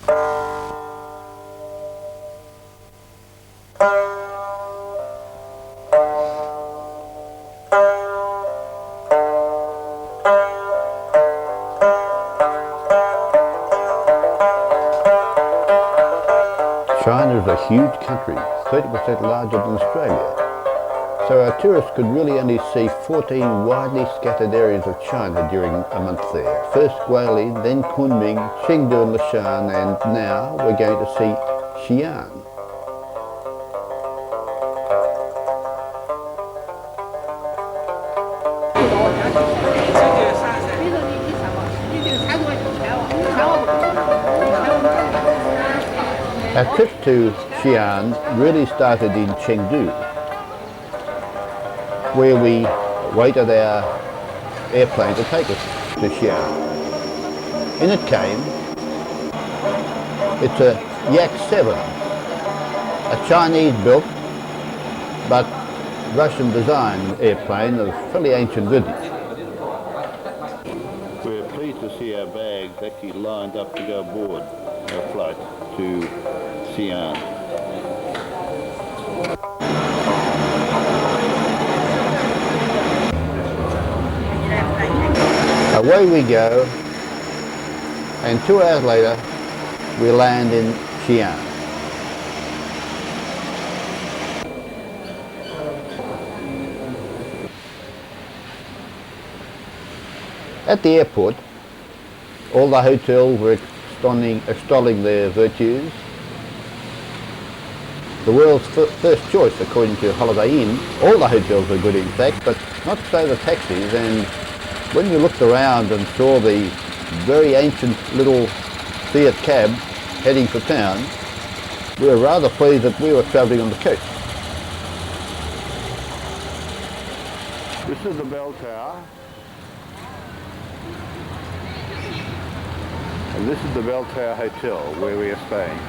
China is a huge country, 30% larger than Australia. So our tourists could really only see 14 widely scattered areas of China during a month there. First Guilin, then Kunming, Chengdu and Xi'an, and now we're going to see Xi'an. Our trip to Xi'an really started in Chengdu, where we waited our airplane to take us to Xi'an. In it came, it's a Yak-7, a Chinese-built but Russian-designed airplane of fairly ancient vintage. We're pleased to see our bags actually lined up to go aboard our flight to Xi'an. Away we go, and 2 hours later we land in Xi'an. At the airport, all the hotels were extolling their virtues. The world's first choice, according to Holiday Inn. All the hotels were good in fact, but not so the taxis. And when you looked around and saw the very ancient little Fiat cab heading for town, we were rather pleased that we were travelling on the coast. This is the bell tower. And this is the Bell Tower Hotel where we are staying.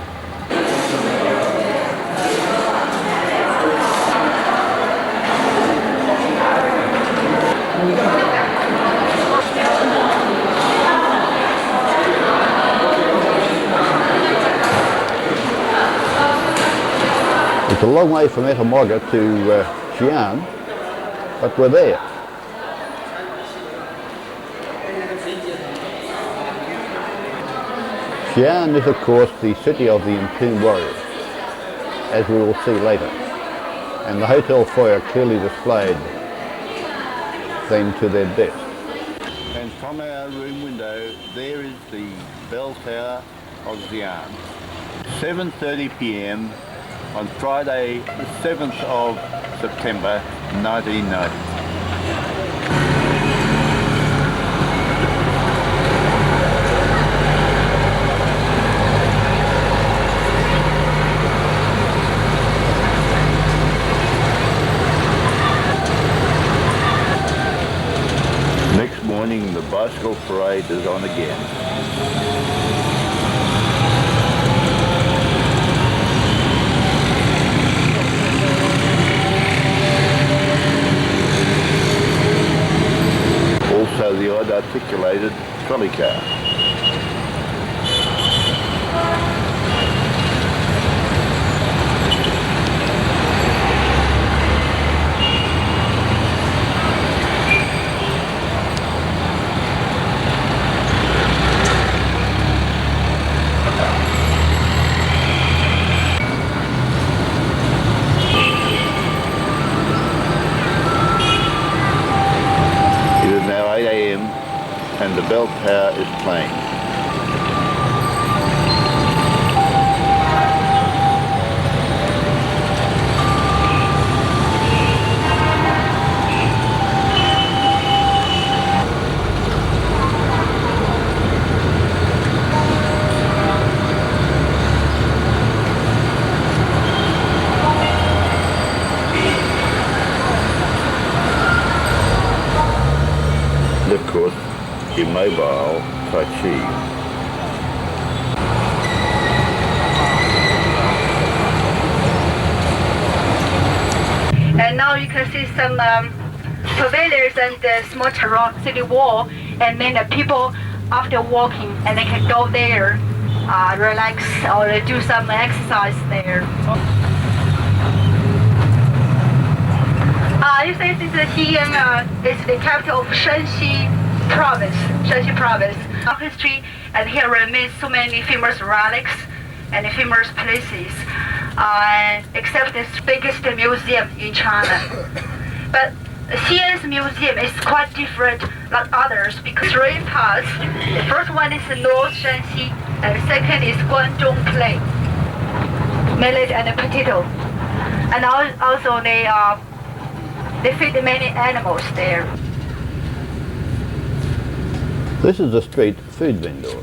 It's a long way from Etamogga to Xi'an, but we're there. Xi'an is of course the city of the entombed warriors, as we will see later, and the hotel foyer clearly displayed them to their best. And from our room window there is the bell tower of Xi'an. 7:30 p.m. on Friday the 7th of September 1990. Next morning the bicycle parade is on again. Also the odd articulated trolley car. And the bell tower is playing. And of course, immobile Tai Chi. And now you can see some pavilions and the small city wall, and then the people after walking and they can go there relax or do some exercise there. You say this is Xi'an is the capital of Shanxi province. Shanxi province. History, and here remains so many famous relics and famous places, except this biggest museum in China. But Xi'an's museum is quite different like others because three parts. The first one is the North Shanxi, and the second is Guangzhong Plain, millet and potato, and also they feed many animals there. This is a street food vendor.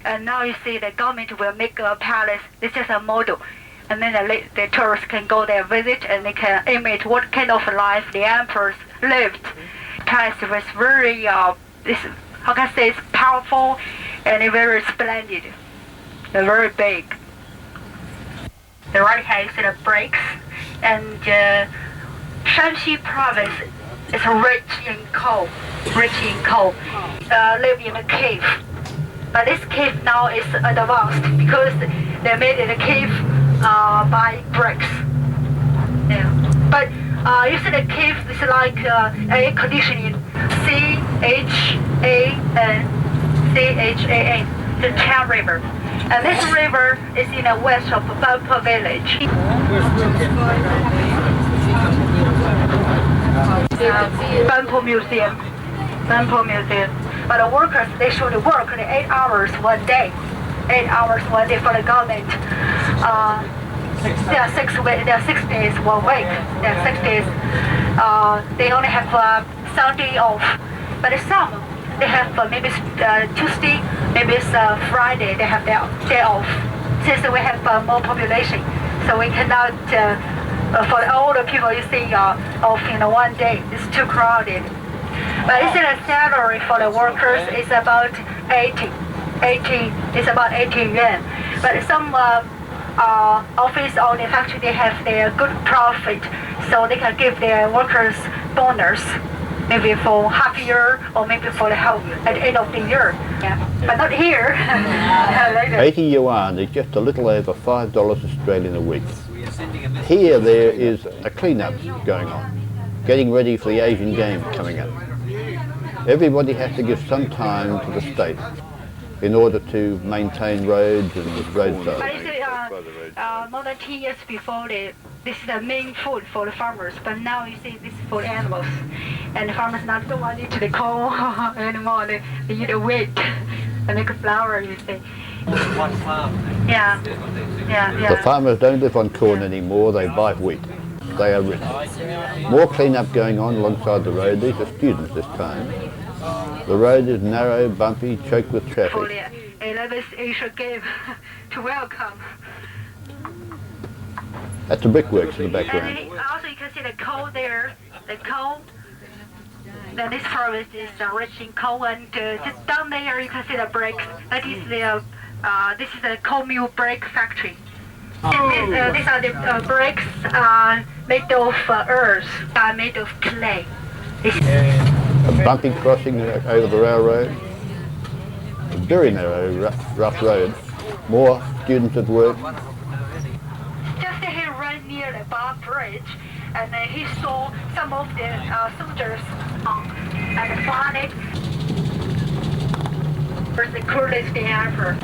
And now you see the government will make a palace. This is a model. And then the tourists can go there, visit, and they can imitate what kind of life the emperors lived. Palace was very, how can I say, it's powerful and very splendid. They're very big. The right hand is the bricks, and Shanxi province is rich in coal. Live in a cave. But this cave now is advanced because they made it a cave by bricks. Yeah. But you see the cave is like air conditioning. Xi'an, the Xi'an River. And this river is in the west of Banpo village. Banpo Museum. But the workers, they should work 8 hours one day. 8 hours one day for the government. There are 6 days 1 week. There are 6 days. They only have Sunday off. But some, they have maybe Tuesday, maybe it's Friday, they have their day off. Since we have more population, so we cannot, for all the people you see off in one day, it's too crowded. But it's the salary for the workers is about 80, it's about 80 yuan. But some office or the factory, they have their good profit, so they can give their workers bonus. Maybe for half year or maybe for the whole at the end of the year. Yeah. But not here. 80 yuan is just a little over $5 Australian a week. Here there is a clean-up going on, getting ready for the Asian Games coming up. Everybody has to give some time to the state in order to maintain roads and road sides. More than 10 years before, this is the main food for the farmers, but now you see this is for the animals. And the farmers now don't want to eat the coal anymore, they eat the wheat and make a flour, you see. One farm. Yeah. The farmers don't live on corn anymore, they buy wheat. They are rich. More clean-up going on alongside the road. These are students this time. The road is narrow, bumpy, choked with traffic. For the 11th Asian Game to welcome. That's the brickworks in the background. And also you can see the coal there, the coal. Then this province is rich in coal, and just down there you can see the bricks. That is this is the coal mill brick factory. And these are the bricks made of earth, made of clay. A bumpy crossing over the railroad. A very narrow, rough road. More students at work. Just he ran near the bar bridge, and he saw some of the soldiers and found it. The coolest ever.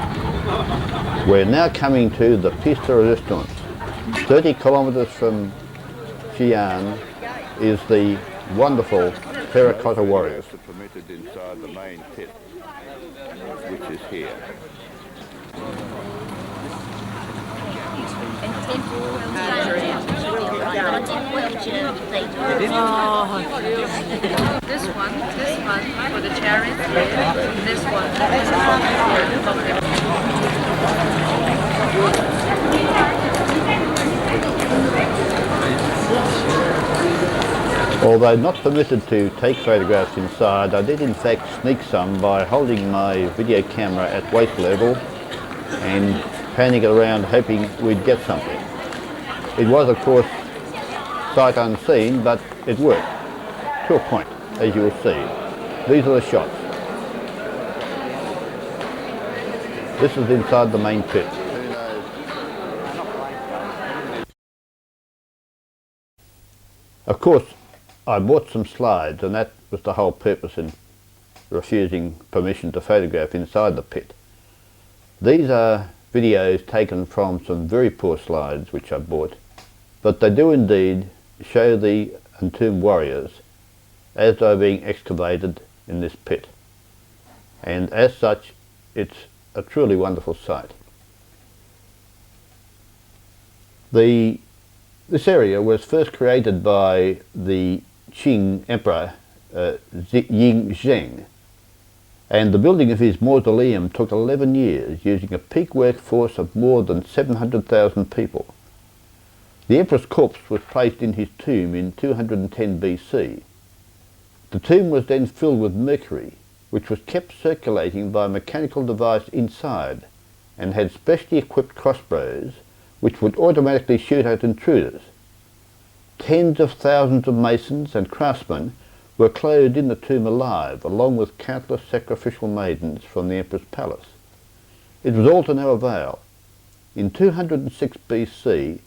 We're now coming to the Piste de Resistance. 30 kilometres from Xi'an is the wonderful terracotta warriors. Permitted inside the main pit, which is here. This one for the cherries, this one for the coffee. Although not permitted to take photographs inside, I did in fact sneak some by holding my video camera at waist level and panning it around hoping we'd get something. It was of course sight unseen, but it worked. to a point, as you will see. These are the shots. This is inside the main pit. Of course, I bought some slides, and that was the whole purpose in refusing permission to photograph inside the pit. These are videos taken from some very poor slides which I bought, but they do indeed show the entombed warriors as they are being excavated in this pit, and as such it's a truly wonderful sight. This area was first created by the Qing Emperor Xi'an, and the building of his mausoleum took 11 years, using a peak workforce of more than 700,000 people. The emperor's corpse was placed in his tomb in 210 BC. The tomb was then filled with mercury, which was kept circulating by a mechanical device inside, and had specially equipped crossbows which would automatically shoot at intruders. Tens of thousands of masons and craftsmen were clothed in the tomb alive, along with countless sacrificial maidens from the emperor's palace. It was all to no avail. In 206 BC,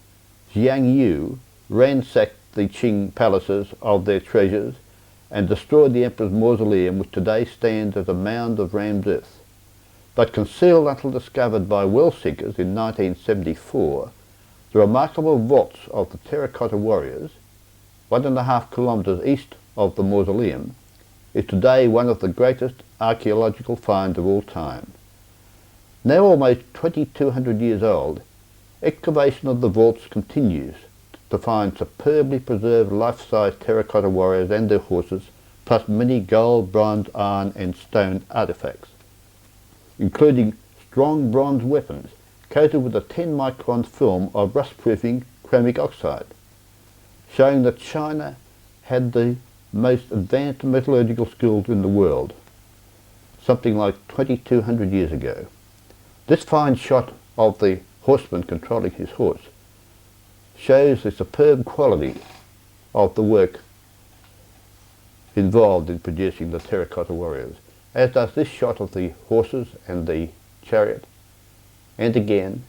Xiang Yu ransacked the Qing palaces of their treasures and destroyed the emperor's mausoleum, which today stands as a mound of rammed earth. But concealed until discovered by well seekers in 1974, the remarkable vaults of the terracotta warriors, 1.5 kilometres east of the mausoleum, is today one of the greatest archaeological finds of all time. Now almost 2,200 years old, excavation of the vaults continues to find superbly preserved life-size terracotta warriors and their horses, plus many gold, bronze, iron and stone artefacts, including strong bronze weapons coated with a 10-micron film of rust-proofing chromic oxide, showing that China had the most advanced metallurgical skills in the world, something like 2,200 years ago. This fine shot of the horseman controlling his horse shows the superb quality of the work involved in producing the terracotta warriors, as does this shot of the horses and the chariot, and again.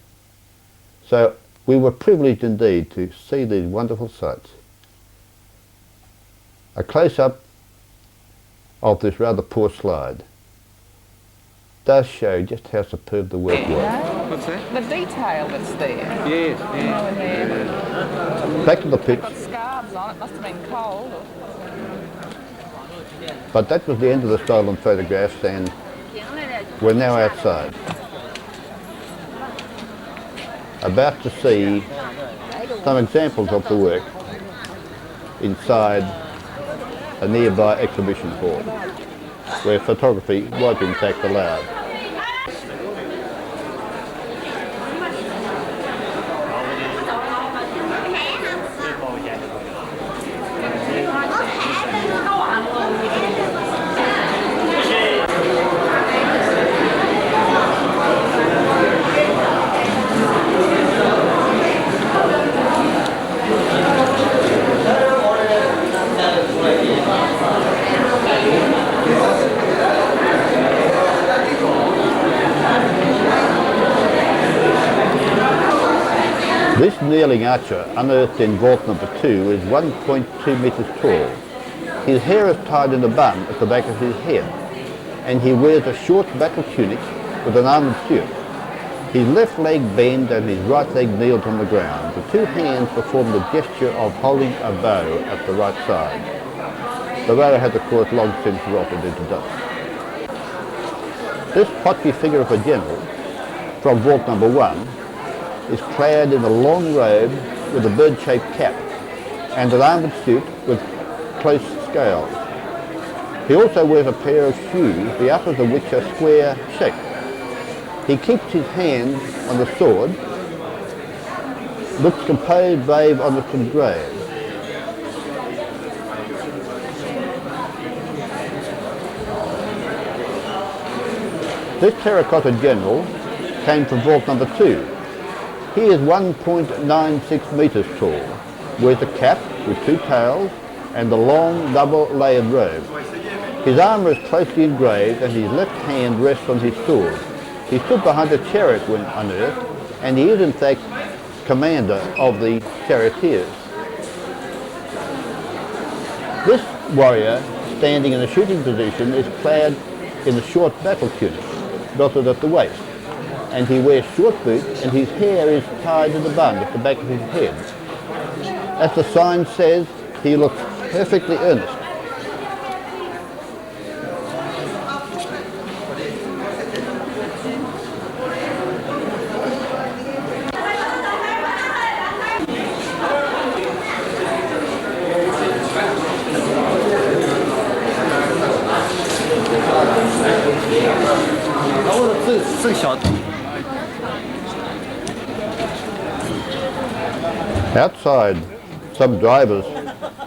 So we were privileged indeed to see these wonderful sights. A close-up of this rather poor slide does show just how superb the work was. What's that? The detail that's there. Yes, Back to the pit. Got scarves on it, must have been cold. But that was the end of the stolen photographs, and we're now outside, about to see some examples of the work inside a nearby exhibition hall, where photography was in fact allowed. This kneeling archer, unearthed in vault number 2, is 1.2 metres tall. His hair is tied in a bun at the back of his head, and he wears a short battle tunic with an armoured suit. His left leg bends and his right leg kneels on the ground. The two hands perform the gesture of holding a bow at the right side. The bow has of course long since rotted into dust. This pottery figure of a general from vault number 1 is clad in a long robe with a bird-shaped cap and an armoured suit with close scales. He also wears a pair of shoes, the uppers of which are square shaped. He keeps his hand on the sword, looks composed, brave, honest and grave. This terracotta general came from vault number 2. He is 1.96 metres tall, wears a cap with two tails, and the long double-layered robe. His armour is closely engraved and his left hand rests on his sword. He stood behind a chariot when unearthed, and he is in fact commander of the charioteers. This warrior, standing in a shooting position, is clad in a short battle tunic, belted at the waist, and he wears short boots and his hair is tied in a bun at the back of his head. As the sign says, he looks perfectly earnest. Outside, some drivers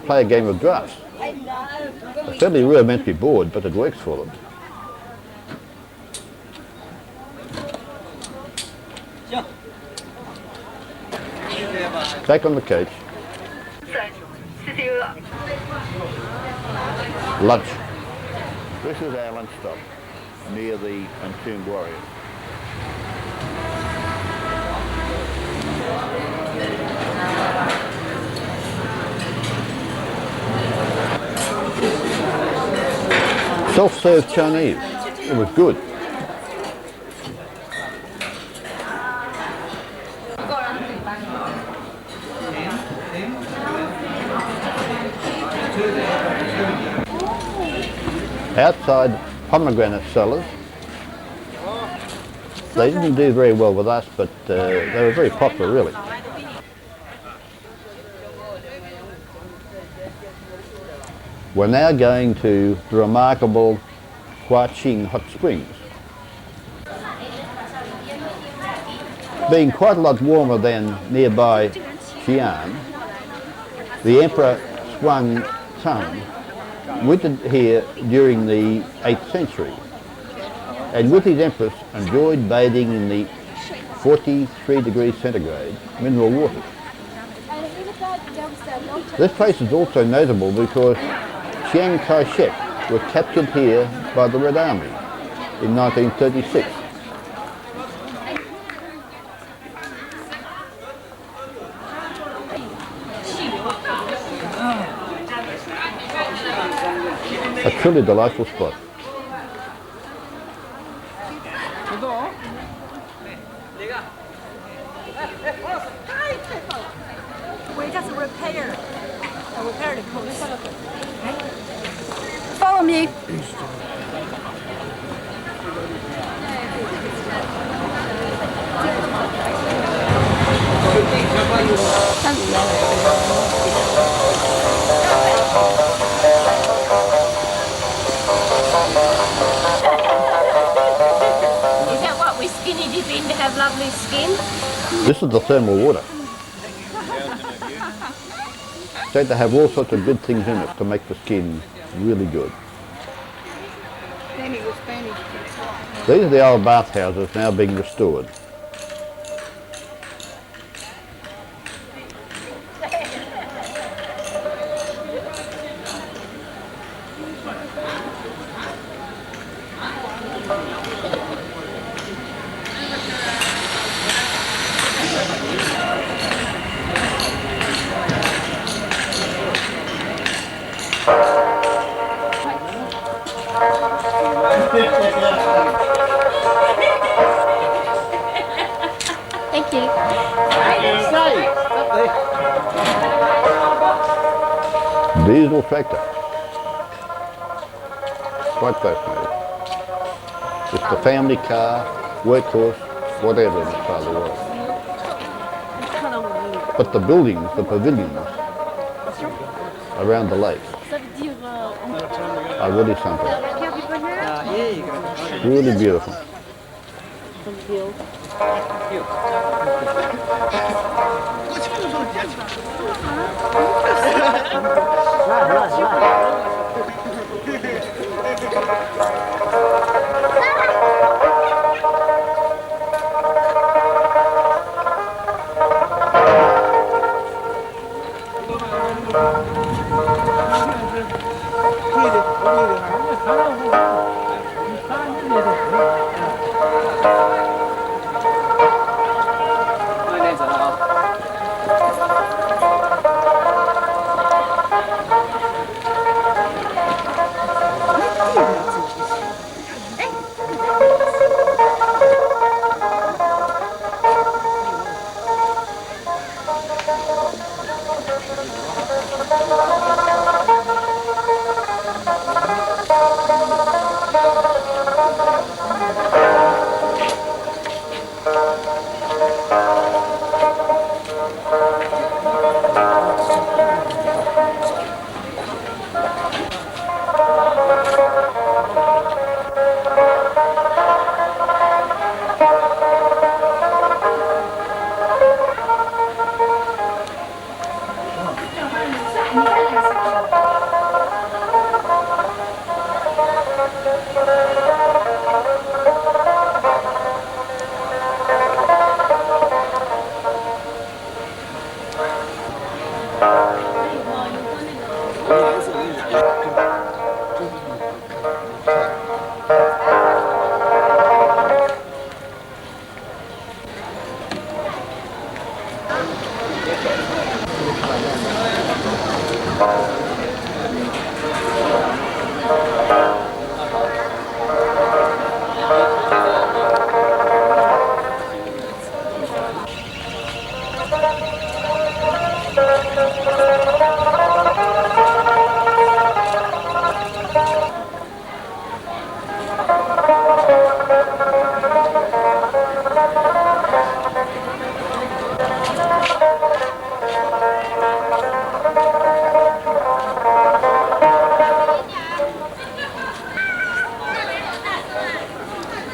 play a game of drafts. A fairly rudimentary board, but it works for them. Back on the coach. Lunch. This is our lunch stop near the entombed warrior. Self-serve Chinese. It was good. Outside pomegranate sellers. They didn't do very well with us, but they were very popular, really. We're now going to the remarkable Xi'an hot springs. Being quite a lot warmer than nearby Xi'an, the Emperor Xiang wintered here during the 8th century, and with his empress enjoyed bathing in the 43 degrees centigrade mineral water. This place is also notable because Chiang Kai-shek was captured here by the Red Army in 1936. A truly delightful spot. We just repair the coast. Follow me. Is that what we skinny dip in to have lovely skin? This is the thermal water. Said to have all sorts of good things in it to make the skin really good. These are the old bathhouses now being restored. Thank you. Diesel tractor. Quite fascinating. It's the family car, workhorse, whatever in this part of the world. But the buildings, the pavilions around the lake are really something. Really beautiful.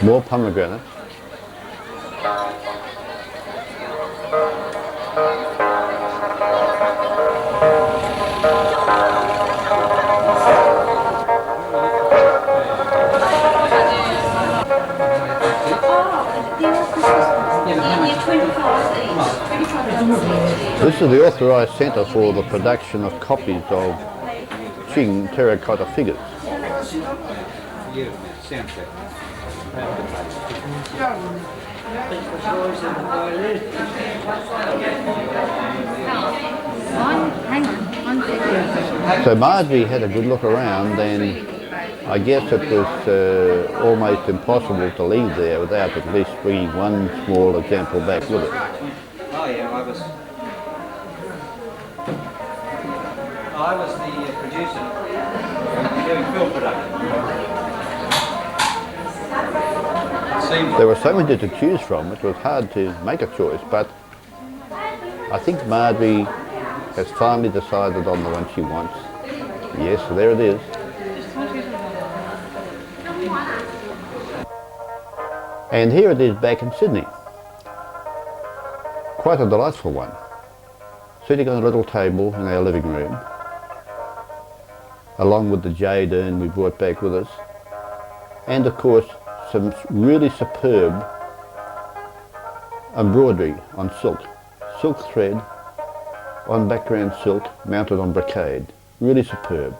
More pomegranates. This is the authorised centre for the production of copies of Qing terracotta figures. So Marjorie had a good look around, and I guess it was almost impossible to leave there without at least bringing one small example back with it. Oh yeah, I was the producer doing film production. There were so many to choose from, it was hard to make a choice, but I think Marjorie has finally decided on the one she wants. Yes, there it is. And here it is back in Sydney. Quite a delightful one. Sitting on a little table in our living room, along with the jade urn we brought back with us, and of course some really superb embroidery on silk. Silk thread on background silk mounted on brocade. Really superb.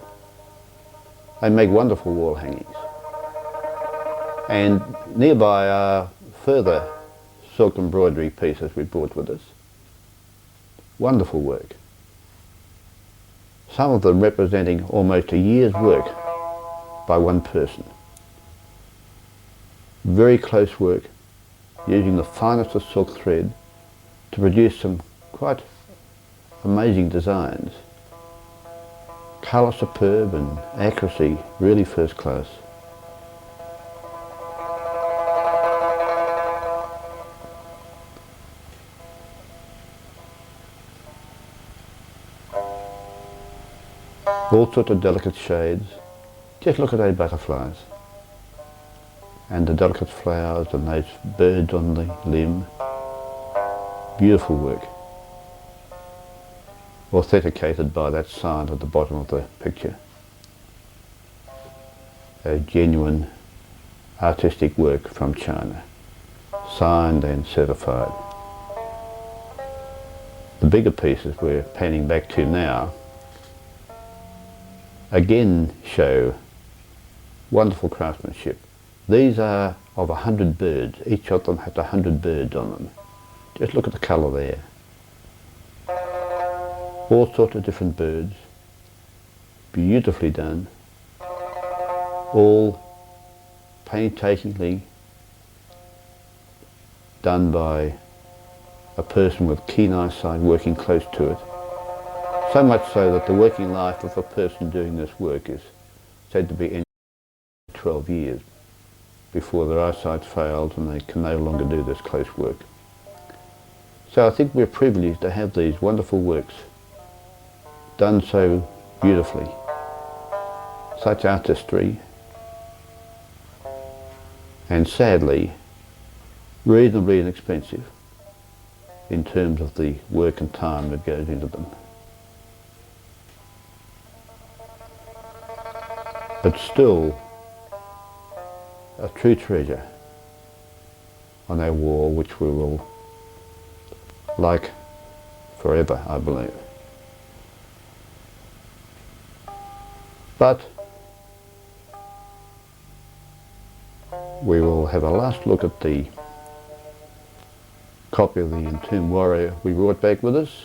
They make wonderful wall hangings. And nearby are further silk embroidery pieces we brought with us. Wonderful work. Some of them representing almost a year's work by one person. Very close work, using the finest of silk thread to produce some quite amazing designs. Colour superb and accuracy really first class. All sorts of delicate shades. Just look at those butterflies. And the delicate flowers and those birds on the limb. Beautiful work. Authenticated by that sign at the bottom of the picture. A genuine artistic work from China. Signed and certified. The bigger pieces we're panning back to now again show wonderful craftsmanship. These are of 100 birds. Each of them has 100 birds on them. Just look at the colour there. All sorts of different birds. Beautifully done. All painstakingly done by a person with keen eyesight working close to it. So much so that the working life of a person doing this work is said to be 12 years before their eyesight fails and they can no longer do this close work. So I think we're privileged to have these wonderful works done so beautifully. Such artistry, and sadly reasonably inexpensive in terms of the work and time that goes into them. But still a true treasure on our wall, which we will like forever, I believe. But we will have a last look at the copy of the Entombed Warrior we brought back with us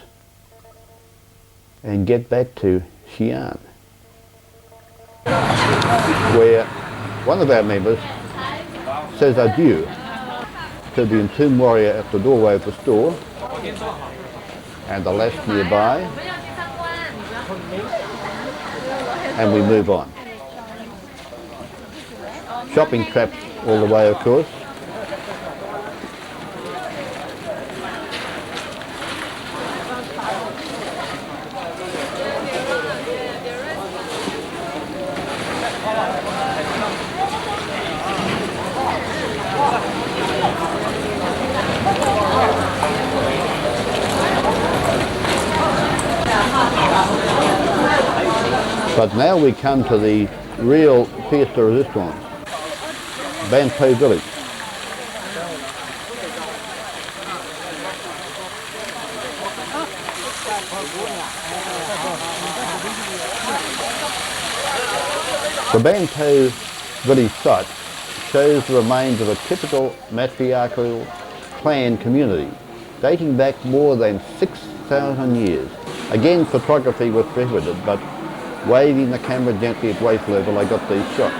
and get back to Xi'an, where one of our members says adieu to the Entombed Warrior at the doorway of the store and the lass nearby, and we move on. Shopping traps all the way, of course. But now we come to the real pièce de résistance, Banpo village. The Banpo village site shows the remains of a typical matriarchal clan community dating back more than 6,000 years. Again, photography was prohibited, but waving the camera gently at waist level, I got these shots.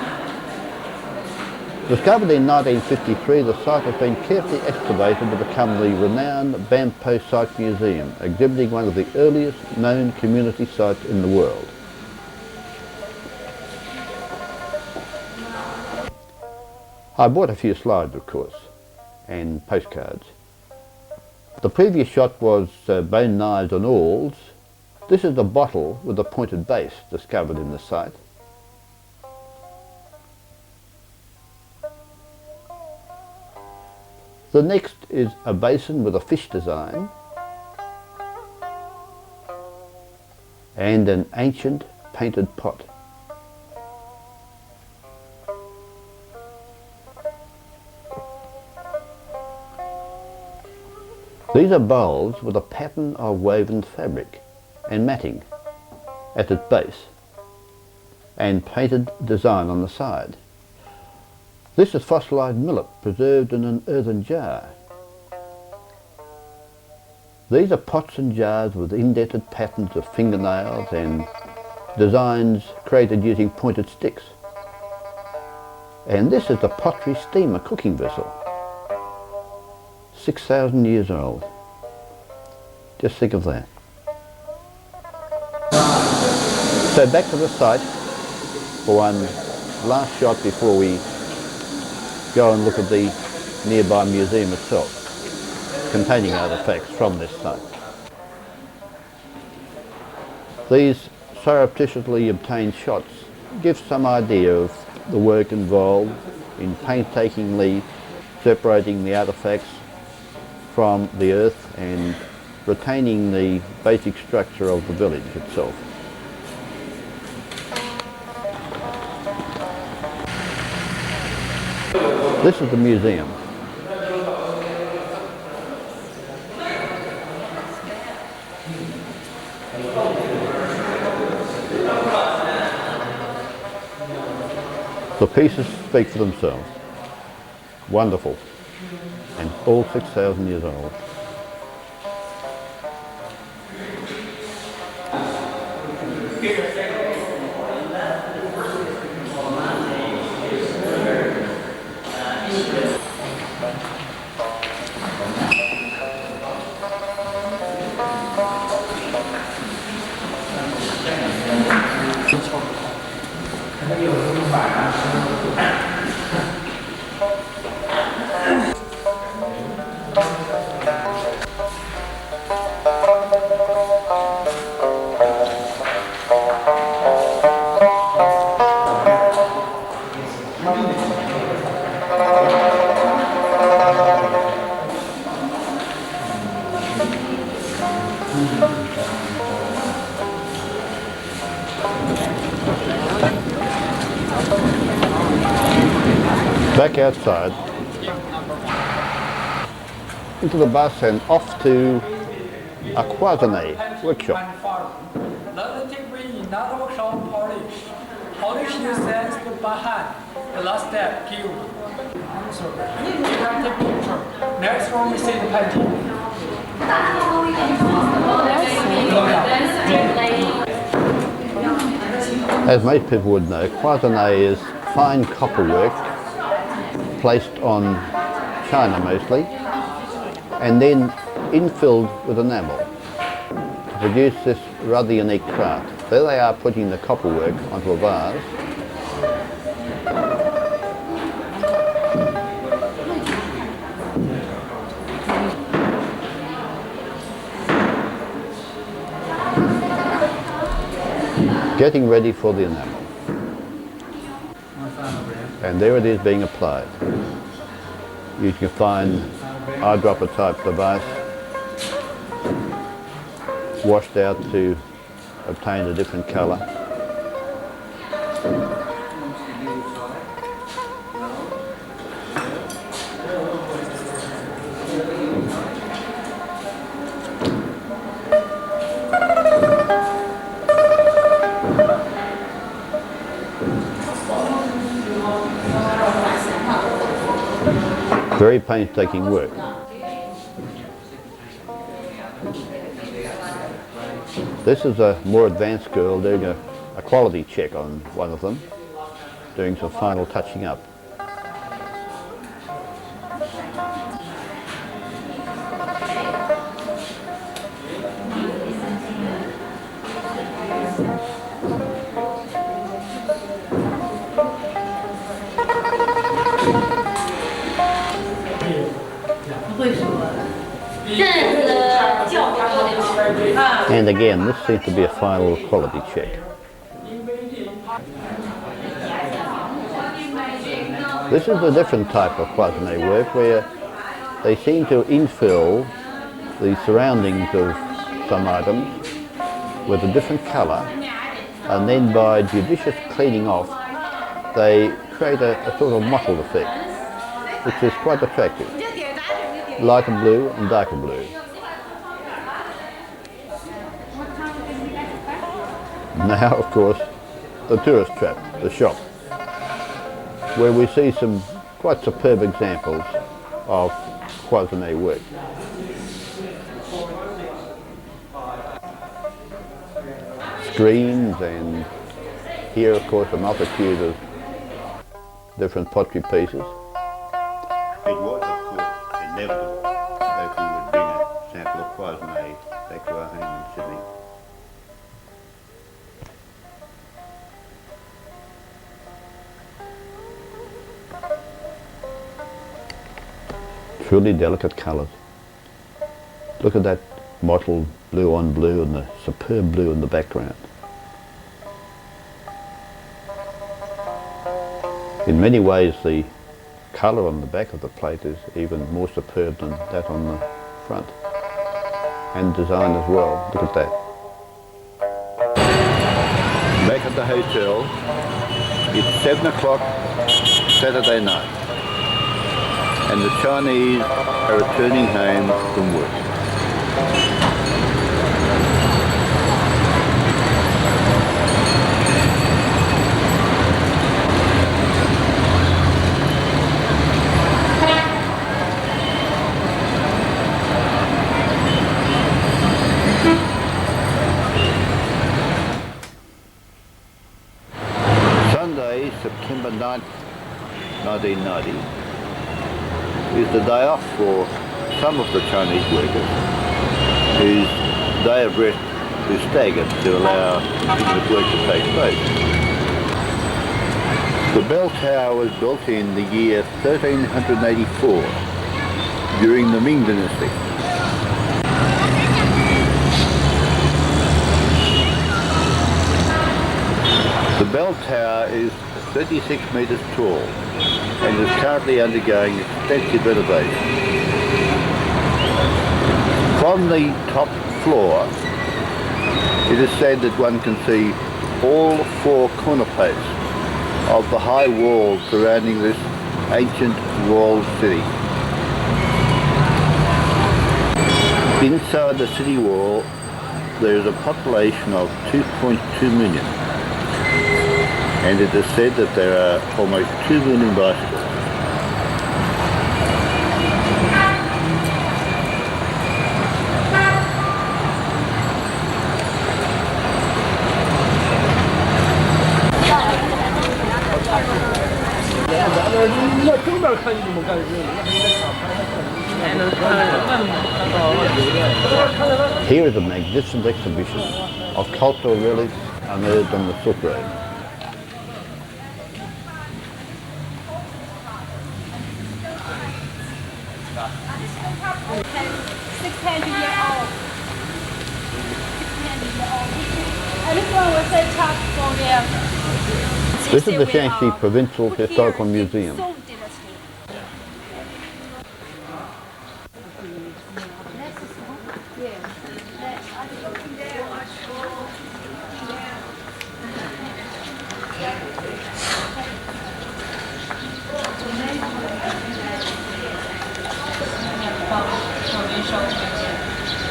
Discovered in 1953, the site has been carefully excavated to become the renowned Banpo Site Museum, exhibiting one of the earliest known community sites in the world. I bought a few slides, of course, and postcards. The previous shot was bone knives and awls. This is a bottle with a pointed base discovered in the site. The next is a basin with a fish design and an ancient painted pot. These are bowls with a pattern of woven fabric and matting at its base and painted design on the side. This is fossilised millet preserved in an earthen jar. These are pots and jars with indented patterns of fingernails and designs created using pointed sticks. And this is the pottery steamer cooking vessel, 6,000 years old. Just think of that. So back to the site for one last shot before we go and look at the nearby museum itself, containing artefacts from this site. These surreptitiously obtained shots give some idea of the work involved in painstakingly separating the artefacts from the earth and retaining the basic structure of the village itself. This is the museum. The pieces speak for themselves. Wonderful. And all 6,000 years old. Back outside, into the bus and off to a croissant workshop. Relatively in that workshop polish you sense by hand. The last step, give. So, you can take picture. Next one you see the painting. As most people would know, croissant is fine copperwork placed on china mostly, and then infilled with enamel to produce this rather unique craft. There they are putting the copperwork onto a vase. Getting ready for the enamel. And there it is being applied. Using a fine eyedropper type device, washed out to obtain a different colour. Very painstaking work. This is a more advanced girl doing a quality check on one of them, doing some final touching up. And again, this seems to be a final quality check. This is a different type of croissanné work where they seem to infill the surroundings of some items with a different colour, and then by judicious cleaning off they create a sort of mottled effect, which is quite attractive. Lighter blue and darker blue. Now, of course, the tourist trap, the shop, where we see some quite superb examples of croissanné work. Screens, and here, of course, a multitude of different pottery pieces. It was, of course, inevitable that we would bring a sample of croissanné back to our home in Sydney. Truly delicate colours. Look at that mottled blue on blue and the superb blue in the background. In many ways the colour on the back of the plate is even more superb than that on the front. And design as well. Look at that. Back at the hotel, it's 7 o'clock Saturday night, and the Chinese are returning home from work. September 9th, 1990 is the day off for some of the Chinese workers whose day of rest is staggered to allow business work to take place. The bell tower was built in the year 1384 during the Ming Dynasty. The bell tower is 36 metres tall and is currently undergoing extensive renovation. From the top floor, it is said that one can see all 4 corner posts of the high walls surrounding this ancient walled city. Inside the city wall, there is a population of 2.2 million, and it is said that there are almost 2 million bicycles. Here is a magnificent exhibition of cultural relics unearthed on the Silk Road. This is the Shaky Provincial Historical Museum.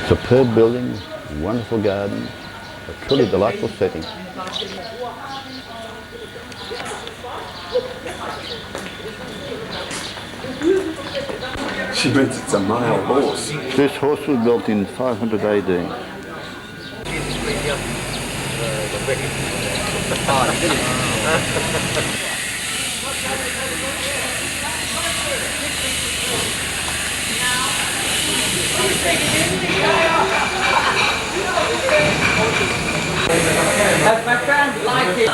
Superb buildings, wonderful gardens, a truly delightful setting. She meant it's a male horse. This horse was built in 500 AD. Has my friend liked it?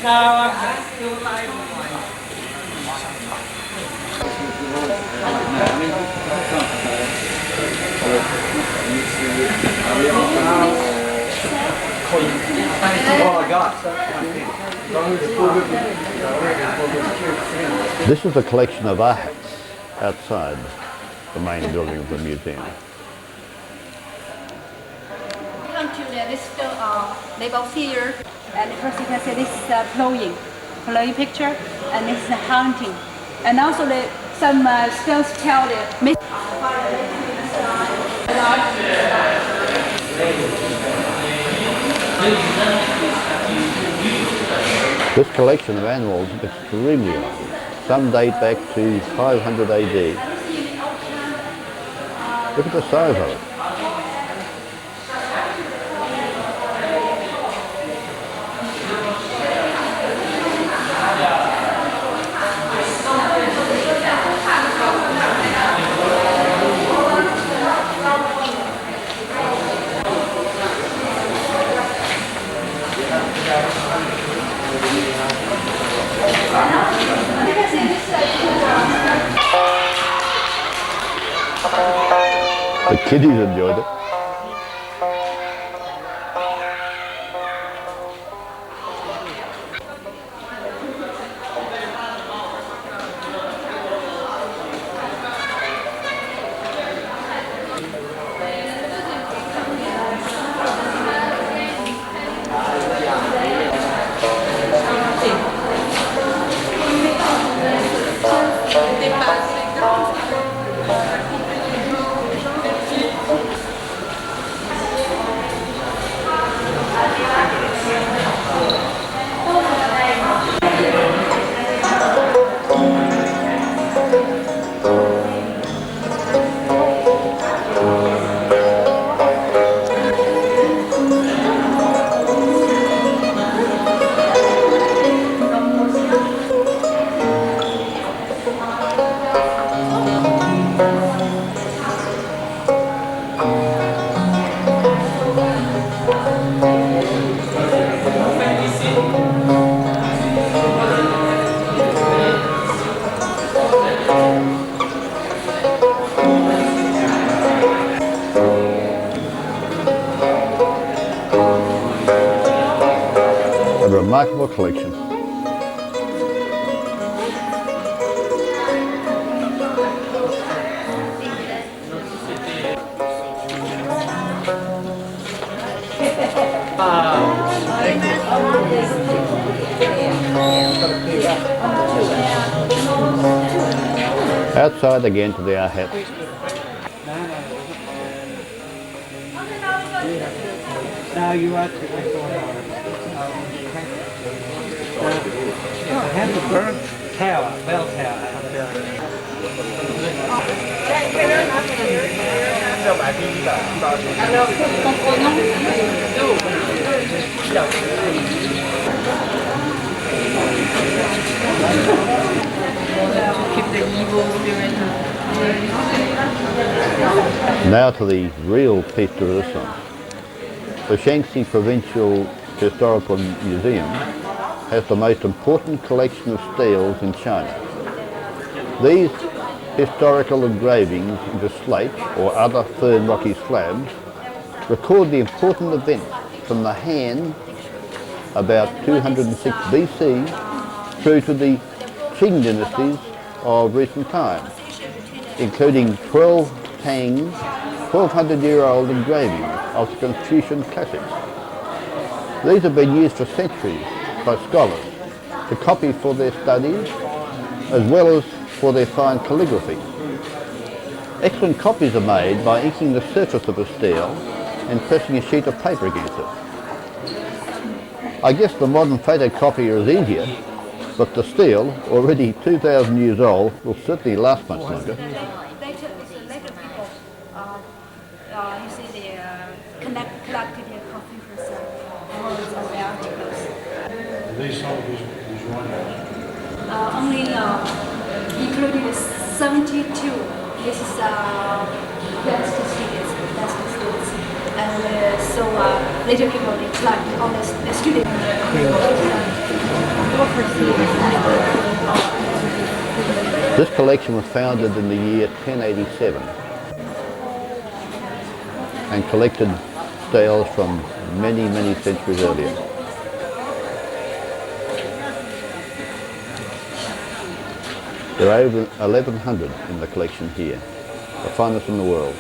No, I'm still like This is a collection of arts outside the main building of the museum. Come to this label here, and first you can see this is plowing picture, and this is hunting, and also some stones tell the This collection of animals is extremely old. Some date back to 500 AD. Look at the size of it. The kiddies enjoyed it. remarkable collection. Outside again to the hats. Now you are to I have the burnt tower, bell tower. Keep the evil spirit. Now to the real piece de resistance. The Shaanxi Provincial Historical Museum has the most important collection of steels in China. These historical engravings into slate or other firm rocky slabs record the important events from the Han about 206 BC through to the Qing dynasties of recent times, including 12 Tang 1200-year-old engravings of the Confucian classics. These have been used for centuries by scholars to copy for their studies as well as for their fine calligraphy. Excellent copies are made by inking the surface of a stele and pressing a sheet of paper against it. I guess the modern photocopier is easier, but the stele, already 2,000 years old, will certainly last much longer. You see the collected their computers words of the articles. They sold these one. Only included 72. This is best students. And so later people they collect all the students. This collection was founded in the year 1087 and collected steles from many, many centuries earlier. There are over 1,100 in the collection here, the finest in the world.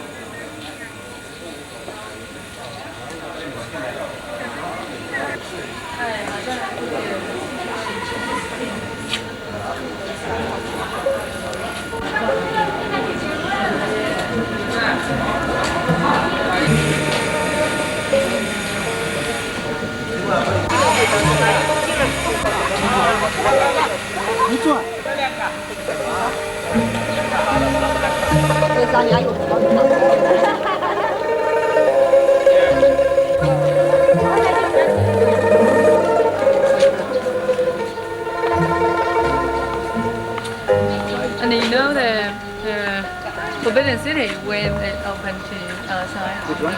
And you know the Forbidden City when it opened to outside. Which one?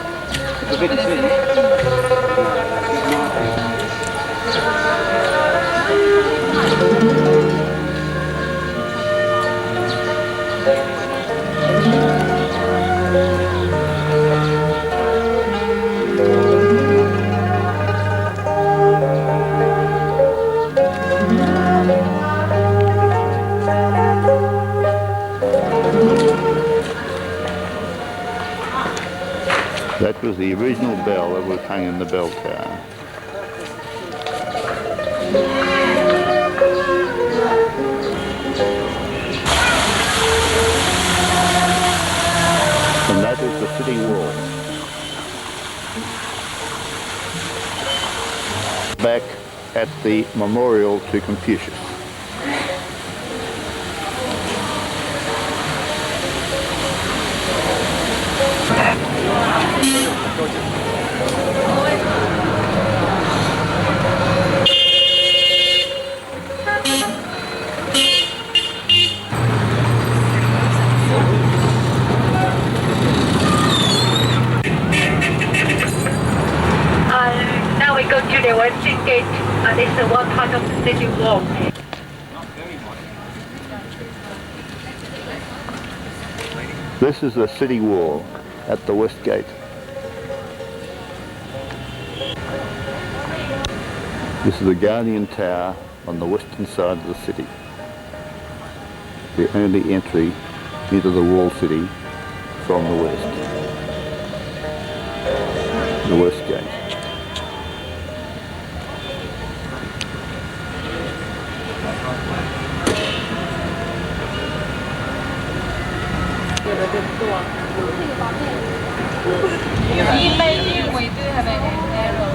Forbidden City. That was the original bell that was hung in the bell tower. And that is the city wall. Back at the memorial to Confucius. Now we go to the Western Gate, and this is one part of the city wall. This is the city wall at the West Gate. This is the Guardian Tower on the western side of the city. The only entry into the walled city from the west. The west gate. In Beijing, we do have an arrow.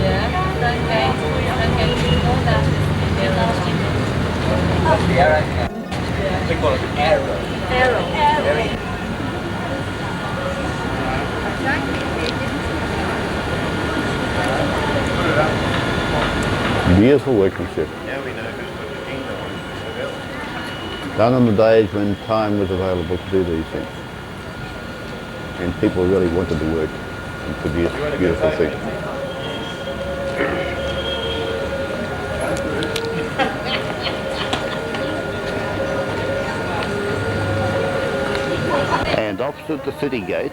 Yeah, that gate know that What's the arrow? We call it arrow. Beautiful workmanship. Done on the days when time was available to do these things. And people really wanted to work and produce beautiful things. And opposite the city gate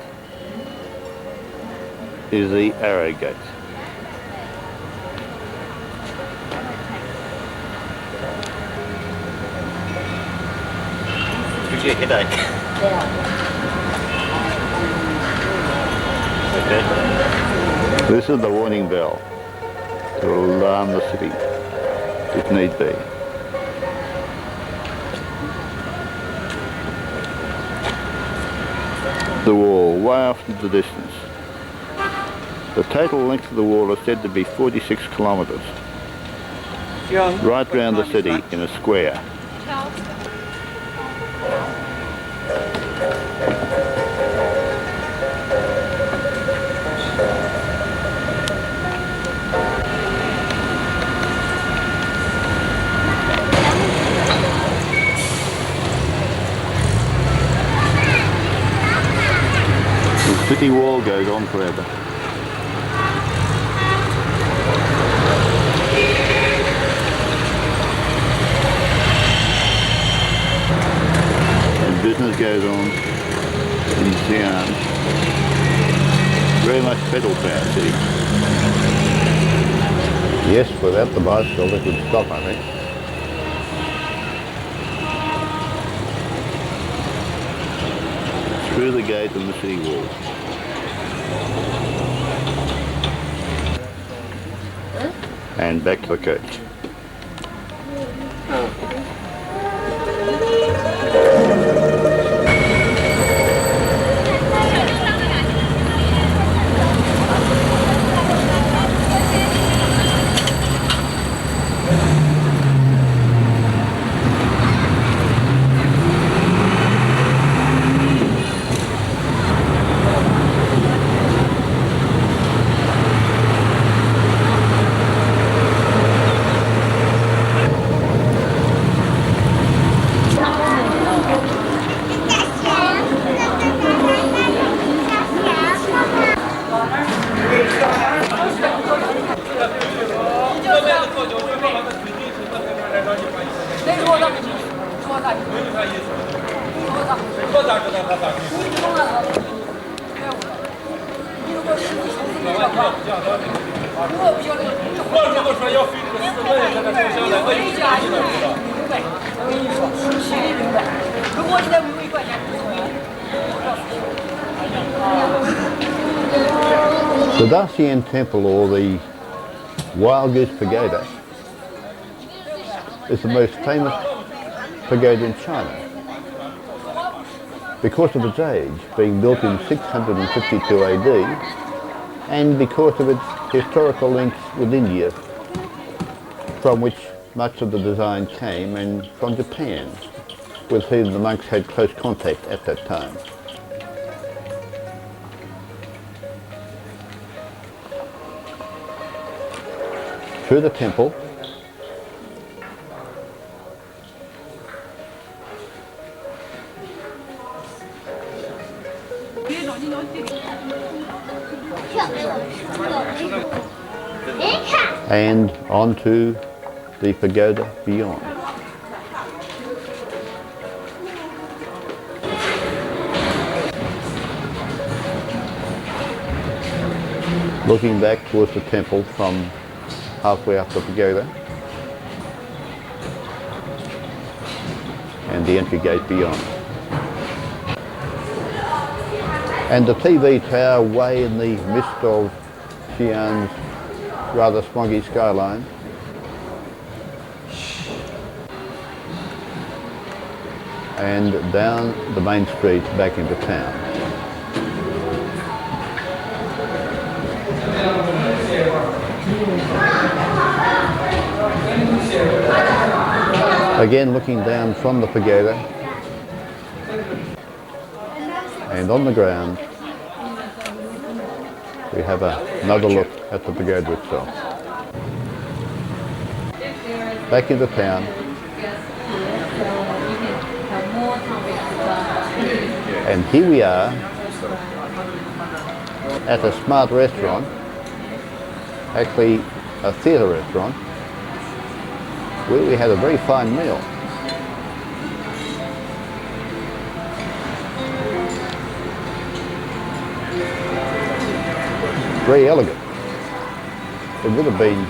is the arrow gate. Gives you a headache. This is the warning bell to alarm the city, if need be. The wall, way off in the distance. The total length of the wall is said to be 46 kilometres. Right round the city in a square. The city wall goes on forever. And business goes on in Xi'an. Very much pedal-bound city. Yes, without the bicycle it would stop, I think. Through the gate and the city wall. And back to the coach. The Xi'an Temple, or the Wild Goose Pagoda, is the most famous pagoda in China because of its age, being built in 652 AD, and because of its historical links with India, from which much of the design came, and from Japan, with whom the monks had close contact at that time. Through the temple, and onto the pagoda beyond. Looking back towards the temple from halfway up the pagoda, and the entry gate beyond. And the TV tower way in the midst of Xi'an's rather smoggy skyline. And down the main street back into town. Again looking down from the pagoda, and on the ground we have another look at the pagoda itself. Back into town. And here we are at a smart restaurant, actually a theatre restaurant, where we had a very fine meal. Very elegant. It would have been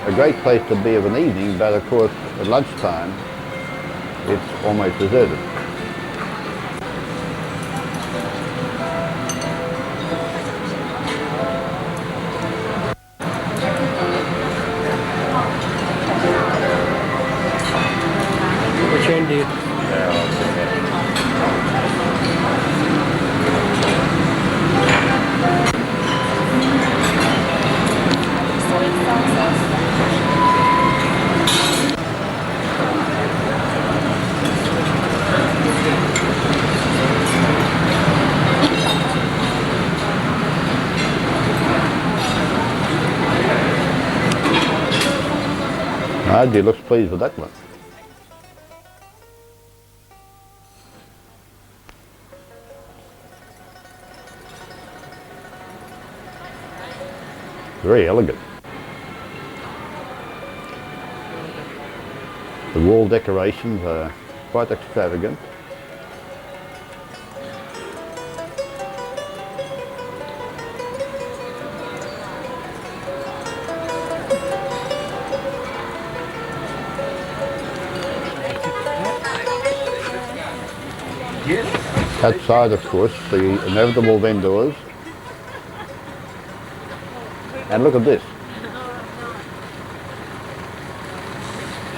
a great place to be of an evening, but of course at lunchtime it's almost deserted. He looks pleased with that one. Very elegant. The wall decorations are quite extravagant. Outside, of course, the inevitable vendors. And look at this.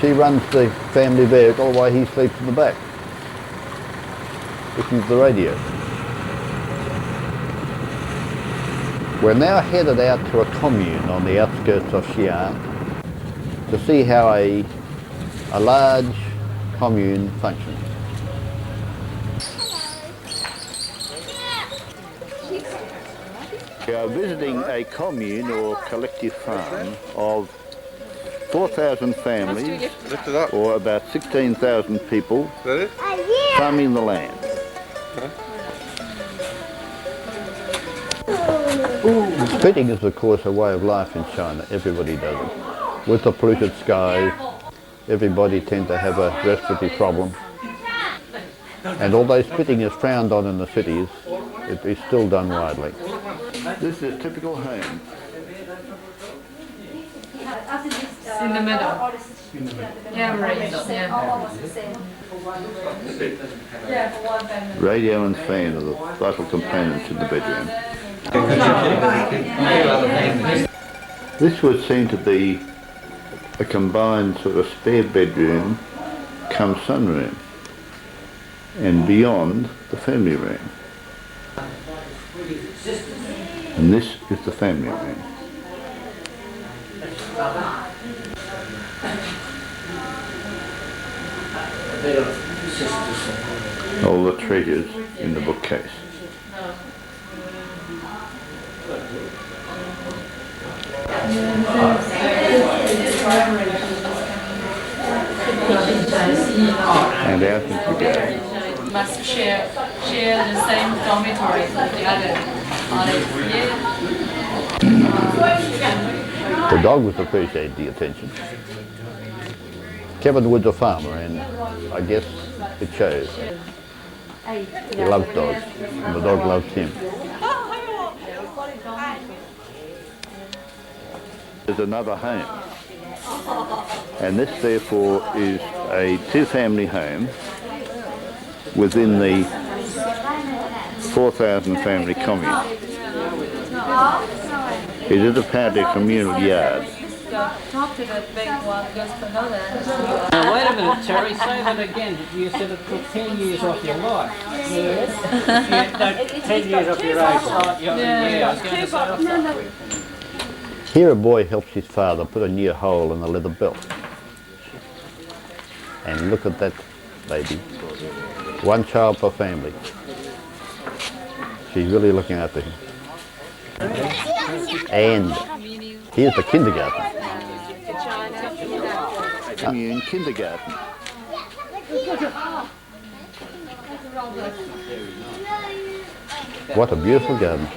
She runs the family vehicle while he sleeps in the back, listening to the radio. We're now headed out to a commune on the outskirts of Xi'an to see how a large commune functions. We are visiting a commune or collective farm of 4,000 families, or about 16,000 people, farming the land. Spitting is of course a way of life in China, everybody does it. With the polluted skies, everybody tends to have a respiratory problem. And although spitting is frowned on in the cities, it is still done widely. This is a typical home. In the middle. Yeah, right. Yeah. Radio and fan are the vital components in the bedroom. This would seem to be a combined sort of spare bedroom come sunroom, and beyond the family room. And this is the family room. All the treasures in the bookcase. And out into the garden. Must share the same dormitory with the other. The dog would appreciate the attention. Kevin Wood's a farmer, and I guess it shows. He loves dogs, and the dog loves him. There's another home. And this therefore is a two-family home within the 4,000 family commune. It is apparently a communal yard. Talk to the big one, just for know that. Now wait a minute, Terry, say that again. You said it took 10 years off your life. Yes. 10 years off your age. Here a boy helps his father put a new hole in the leather belt. And look at that baby. One child per family. She's really looking after him. And here's the kindergarten. In kindergarten. What a beautiful garden.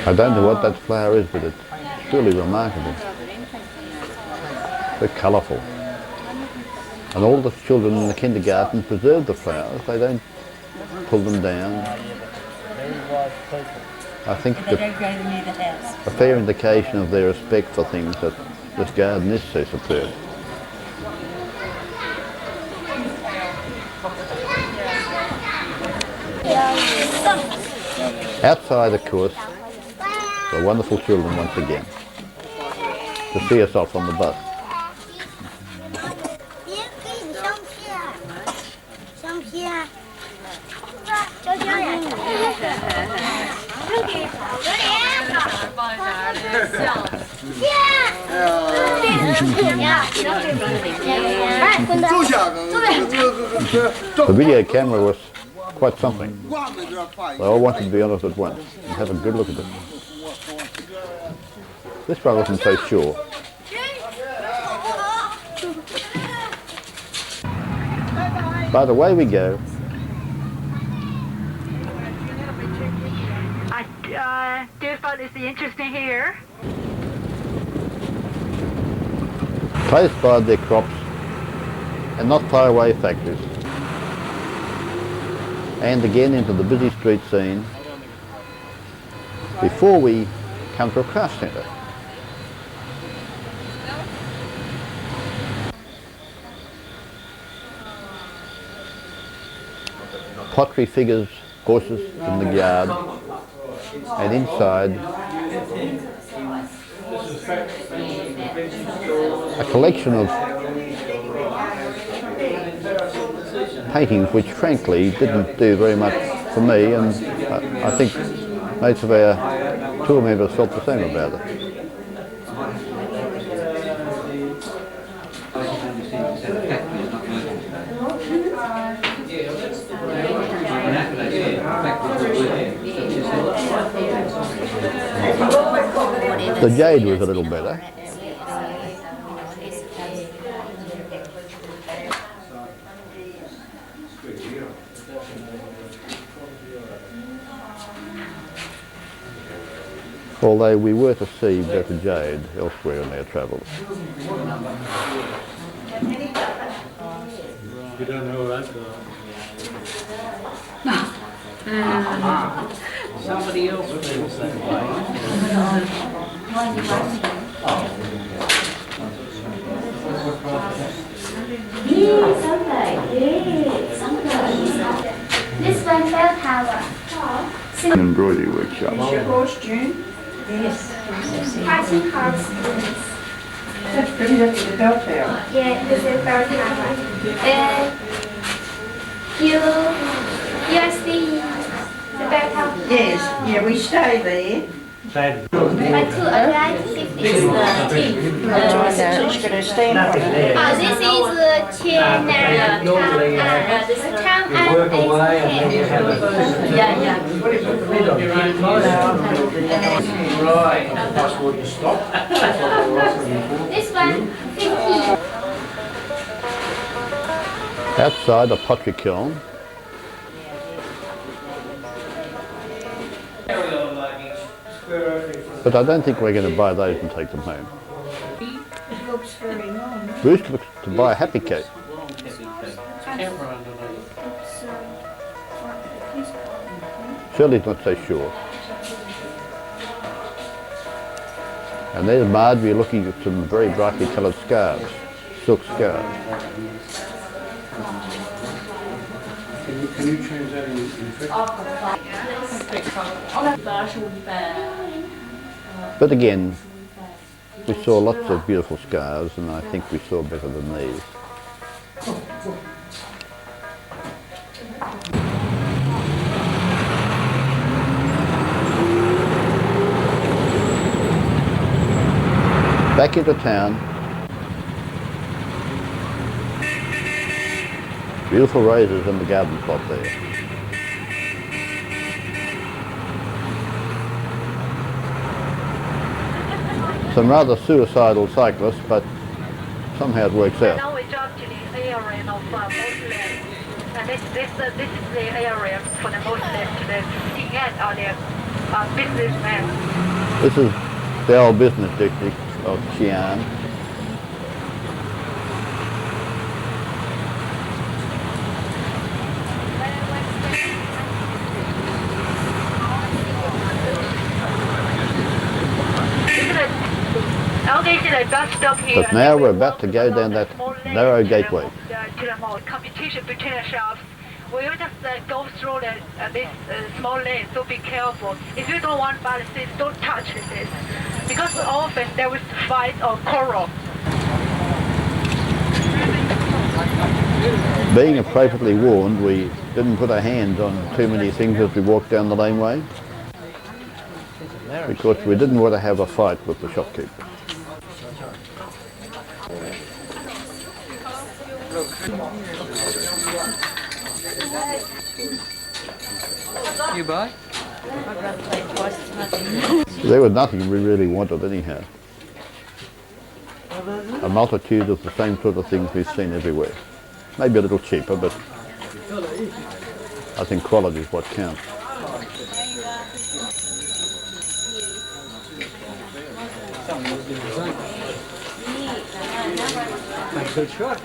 I don't know what that flower is, but it's truly remarkable. They're colourful. And all the children in the kindergarten preserve the flowers. They don't pull them down. I think a fair indication of their respect for things that this garden is so superb. Outside, of course, the wonderful children once again to see us off on the bus. The video camera was quite something. They all wanted to be on it at once and have a good look at it. This one wasn't so sure. But away we go. I do find this interesting here. Close by their crops and not far away factories. And again into the busy street scene before we come to a craft centre. Pottery figures, horses in the yard, and inside a collection of paintings which frankly didn't do very much for me, and I think most of our tour members felt the same about it. The jade was a little better. Although we were to see better jade elsewhere in our travels. You don't know that Somebody else feels that way. This one bell tower. An embroidery workshop. Yes. Passing house. That's pretty, that's the bell tower. Yeah, this is bell tower. And you are seeing the bell tower. Yes, yeah, we stay there. But to arrive, this is the team. So she's going to stand on it. This is Tiananmein Square. This one, 50. Outside a pottery kiln. But I don't think we're going to buy those and take them home. Bruce looks to buy a happy cake. Shirley's not so sure. And there's Marjorie looking at some very brightly coloured scarves, silk scarves. Can you change that in But again, we saw lots of beautiful scarves, and I think we saw better than these. Back into town. Beautiful roses in the garden plot there. Some rather suicidal cyclists, but somehow it works out. Now we jump to the area of Muslims, and this is the area for the Muslims, to the Xi'an or the businessmen. This is the old business district of Xi'an. But now we're about to go down that narrow gateway. To the mall, competition between the shops. We will just go through this small lane, so be careful. If you don't want to buy the seats, don't touch this. Because often there was fight or quarrel. Being appropriately warned, we didn't put our hands on too many things as we walked down the laneway, because we didn't want to have a fight with the shopkeeper. You buy? There was nothing we really wanted anyhow. A multitude of the same sort of things we've seen everywhere. Maybe a little cheaper, but I think quality is what counts. Good shot.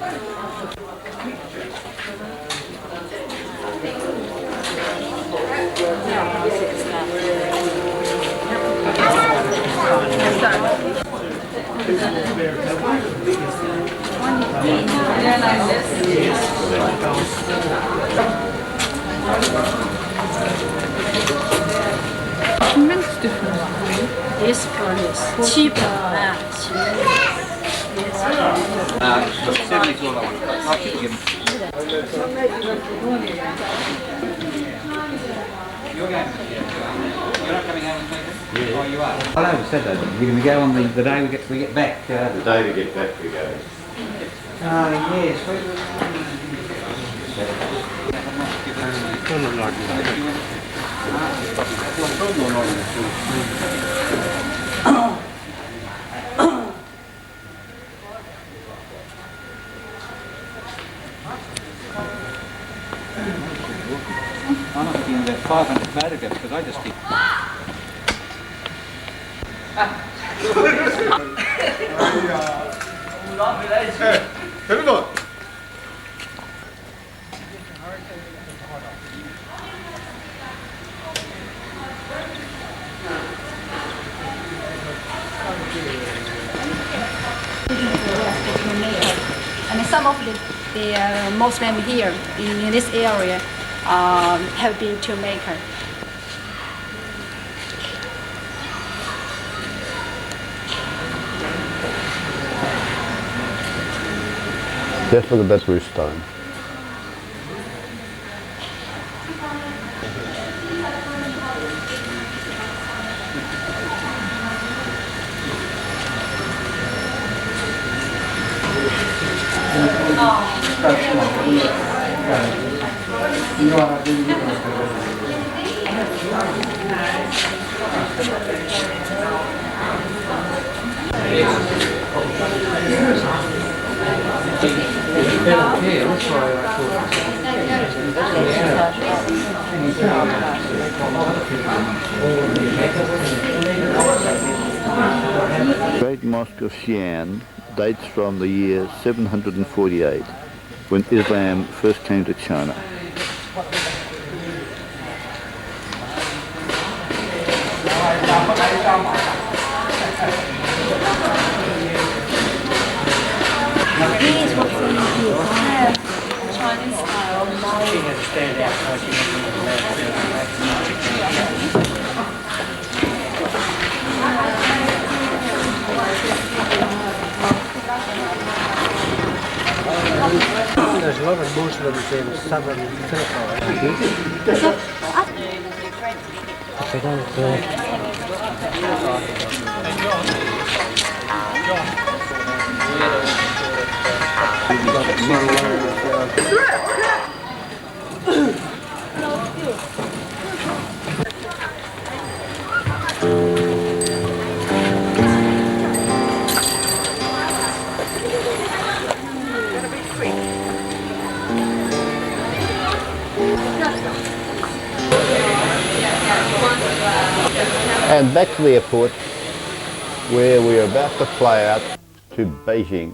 Immense difference. This one is cheaper. 70's all I want. I'll keep you. You're going? You're not coming out and taking? Yeah. Oh, you are? I said that. We're going to go on the day we get back. The day we get back, we go. Yes. I'm not doing that 500 photographs because I just keep... And some of the Muslims here in this area have been toolmaker. Just for the bedroom stone. The Great Mosque of Xi'an dates from the year 748, when Islam first came to China. These were Chinese style. She had to stand outside. There's a lot of Muslims in southern Philippines. And back to the airport, where we are about to fly out to Beijing.